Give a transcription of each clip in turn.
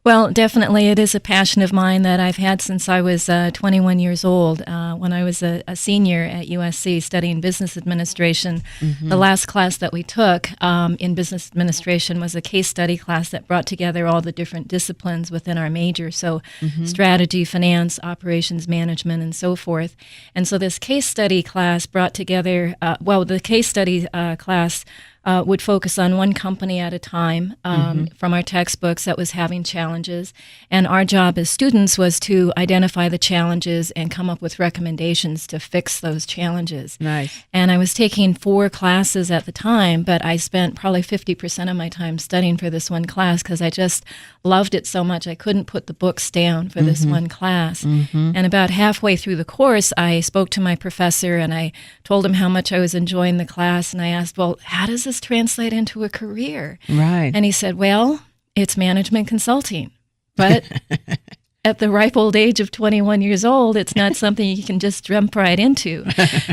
Well, definitely it is a passion of mine that I've had since I was 21 years old. When I was a senior at USC studying business administration, the last class that we took in business administration was a case study class that brought together all the different disciplines within our major, so strategy, finance, operations management, and so forth. And so this case study class brought together, the case study class would focus on one company at a time from our textbooks that was having challenges. And our job as students was to identify the challenges and come up with recommendations to fix those challenges. Nice. And I was taking 4 classes at the time, but I spent probably 50% of my time studying for this one class because I just loved it so much I couldn't put the books down for this one class. And about halfway through the course, I spoke to my professor and I told him how much I was enjoying the class. And I asked, well, how does this translate into a career? Right. And he said, well, it's management consulting. But at the ripe old age of 21 years old, it's not something you can just jump right into.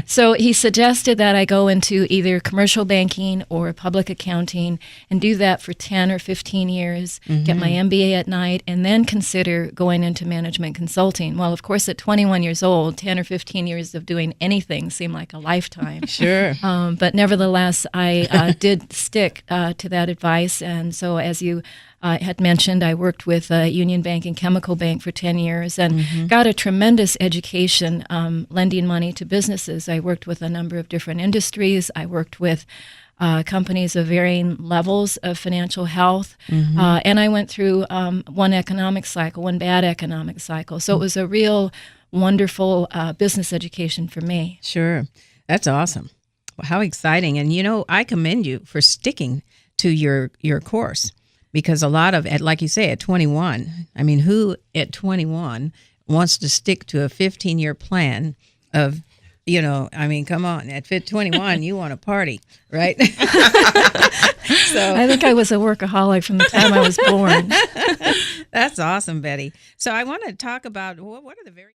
So he suggested that I go into either commercial banking or public accounting and do that for 10 or 15 years, get my MBA at night, and then consider going into management consulting. Well, of course, at 21 years old, 10 or 15 years of doing anything seemed like a lifetime. Sure. But nevertheless, I did stick to that advice. And so as you had mentioned, I worked with Union Bank and Chemical Bank for 10 years and got a tremendous education lending money to businesses. I worked with a number of different industries. I worked with companies of varying levels of financial health. And I went through one economic cycle, one bad economic cycle. So it was a real wonderful business education for me. Sure. That's awesome. Well, how exciting. And, I commend you for sticking to your course. Because a lot of, like you say, at 21, I mean, who at 21 wants to stick to a 15-year plan of, come on, at 21, you want to party, right? So I think I was a workaholic from the time I was born. That's awesome, Betty. So I want to talk about what are the very